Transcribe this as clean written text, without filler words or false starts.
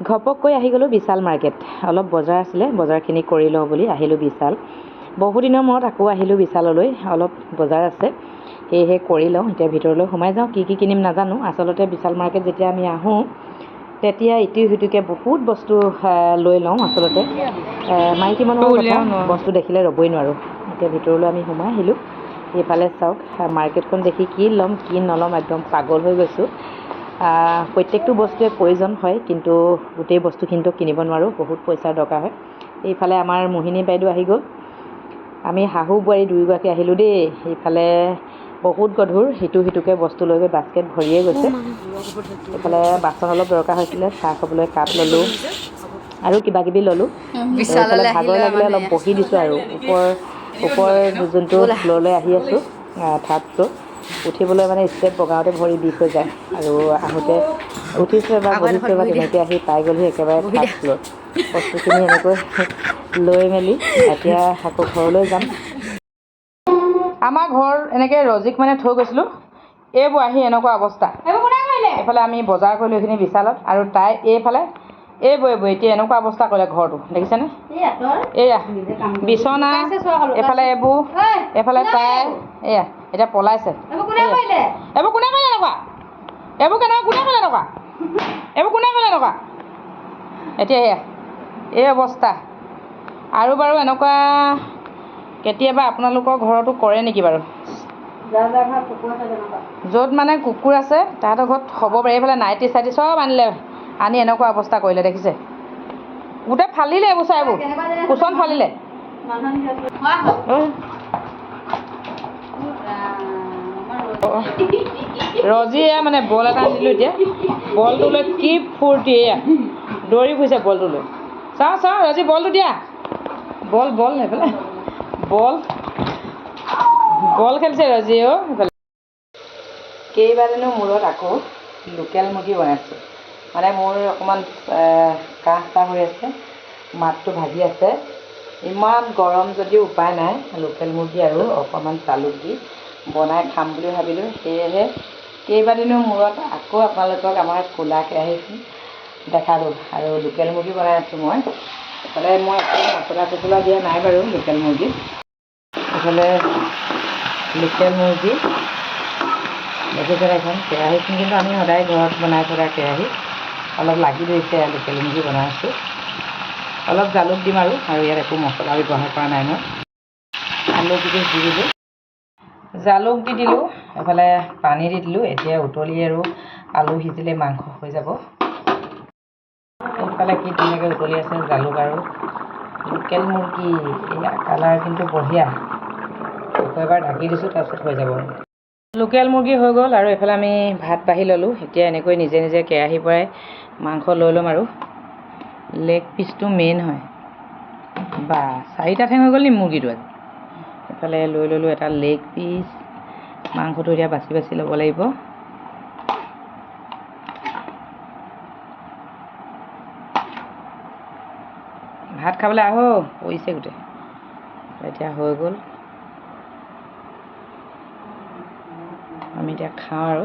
ঘপককৈ আহি গ'লোঁ বিশাল মাৰ্কেট। অলপ বজাৰ আছিলে, বজাৰখিনি কৰি লওঁ বুলি আহিলোঁ বিশাল। বহুদিনৰ মূৰত আকৌ আহিলোঁ বিশাললৈ, অলপ বজাৰ আছে সেয়েহে কৰি লওঁ। এতিয়া ভিতৰলৈ সোমাই যাওঁ, কি কিনিম নাজানো। আচলতে বিশাল মাৰ্কেট যেতিয়া আমি আহোঁ তেতিয়া ইটো সিটোকৈ বহুত বস্তু লৈ লওঁ। আচলতে মাইকী মানুহৰ কথা, বস্তু দেখিলে ৰ'বই নোৱাৰোঁ। এতিয়া ভিতৰলৈ আমি সোমাই আহিলোঁ। এইফালে চাওক, মাৰ্কেটখন দেখি কি ল'ম কি নল'ম একদম পাগল হৈ গৈছোঁ। প্ৰত্যেকটো বস্তুৱে প্ৰয়োজন হয়, কিন্তু গোটেই বস্তুখিনিতো কিনিব নোৱাৰোঁ, বহুত পইচাৰ দৰকাৰ হয়। এইফালে আমাৰ মোহিনী বাইদেউ আহি গ'ল। আমি শাহু বোৱাৰী দুয়োগৰাকী আহিলোঁ দেই। এইফালে বহুত গধুৰ, সিটোকৈ বস্তু লৈ গৈ বাস্কেট ভৰিয়ে গৈছে। এইফালে বাচন অলপ দৰকাৰ হৈছিলে, চাহ খাবলৈ কাপ ল'লোঁ আৰু কিবাকিবি ল'লোঁ। এইফালে ভাগৰ লাগিলে অলপ বহি দিছোঁ আৰু ওপৰ যোনটো ফ্ল'ৰলৈ আহি আছোঁ, থাৰ্ড ফ্ল'ৰ। উঠিবলৈ মানে ষ্টেপ বগাওঁতে ভৰি বিষ হৈ যায়, আৰু আহোঁতে উঠিছোঁ এবাৰ বহিছোঁ এবাৰ, তেনেকৈ আহি পাই গ'লহি একেবাৰে থাৰ্ড ফ্ল'ৰ। বস্তুখিনি এনেকৈ লৈ মেলি এতিয়া আকৌ ঘৰলৈ যাম। আমাৰ ঘৰ এনেকৈ ৰজিক মানে থৈ গৈছিলোঁ, এইবোৰ আহি এনেকুৱা অৱস্থা। এইফালে আমি বজাৰ কৰিলোঁ এইখিনি বিশালত, আৰু তাই এইফালে এইবোৰ এতিয়া এনেকুৱা অৱস্থা কৰিলে ঘৰটো, দেখিছেনে? এয়া বিচনা, এইফালে এইবোৰ, এইফালে তাই এয়া এতিয়া পলাইছে। এইবোৰ কোনে কৰিলে এনেকুৱা? এইবোৰ কোনে কৰিলে এনেকুৱা? এতিয়া এয়া এই অৱস্থা। আৰু বাৰু এনেকুৱা কেতিয়াবা আপোনালোকৰ ঘৰতো কৰে নেকি বাৰু? য'ত মানে কুকুৰ আছে তাহাঁতৰ ঘৰত হ'ব পাৰে। এইফালে নাইটি চাইটি চব আনিলে, আনি এনেকুৱা অৱস্থা কৰিলে, দেখিছে? গোটেই ফালিলে এইবোৰ, চাই এইবোৰ কুচন ফালিলে। ৰজিয়ে মানে বল এটা আনিলোঁ, এতিয়া বলটোলৈ কি ফূৰ্তি, এয়া দৌৰি ফুৰিছে বলটোলৈ। চাওঁ ৰজি বলটো দিয়া। বল সেইফালে বল খেলিছে ৰজিয়েও। সেইফালে কেইবাদিনৰ মূৰত আকৌ লোকেল মুৰ্গী বনাইছোঁ। মানে মোৰ অকণমান কাহ হৈ আছে, মাতটো ভাগি আছে। ইমান গৰম যদিও উপায় নাই, লোকেল মুৰ্গী আৰু অকণমান জালুক দি বনাই খাম বুলি ভাবিলোঁ। সেয়েহে কেইবাদিনৰ মূৰত আকৌ আপোনালোকক আমাৰ ক'লা কেৰাহীখন দেখালোঁ, আৰু লোকেল মুৰ্গী বনাই আছোঁ মই। এইফালে মই একো মছলা চছলা দিয়া নাই বাৰু লোকেল মুৰ্গীত। এইফালে লোকেল মুৰ্গী দেখিছে এখন কেৰাহীখন, কিন্তু আমি সদায় ঘৰত বনাই থকা কেৰাহী, অলপ লাগি ধৰিছে। লোকেল মুৰ্গী বনাই আছোঁ, অলপ জালুক দিম আৰু ইয়াত একো মছলা ব্যৱহাৰ কৰা নাই মই। আলু দি দিলোঁ, জালুক দি দিলোঁ, এইফালে পানী দি দিলোঁ। এতিয়া উতলি আৰু আলু সিজিলে মাংস হৈ যাব। এইফালে কি ধুনীয়াকৈ উতলি আছে, জালুক আৰু লোকেল মুৰ্গী। এয়া কালাৰ কিন্তু বঢ়িয়া। আকৌ এবাৰ ঢাকি দিছোঁ, তাৰপিছত হৈ যাব। লোকেল মুৰ্গী হৈ গ'ল, আৰু এইফালে আমি ভাত বাঢ়ি ল'লোঁ। এতিয়া এনেকৈ নিজে নিজে কেৰাহীৰ পৰাই মাংস লৈ ল'ম, আৰু লেগ পিচটো মেইন হয়। বা 4টা ঠেং হৈ গ'ল নি মুৰ্গীটো আজি? এইফালে লৈ ল'লোঁ এটা লেগ পিচ। মাংসটো এতিয়া বাছি বাছি ল'ব লাগিব। ভাত খাবলৈ আহো, পৰিছে গোটেই। এতিয়া হৈ গ'ল, আমি এতিয়া খাওঁ আৰু।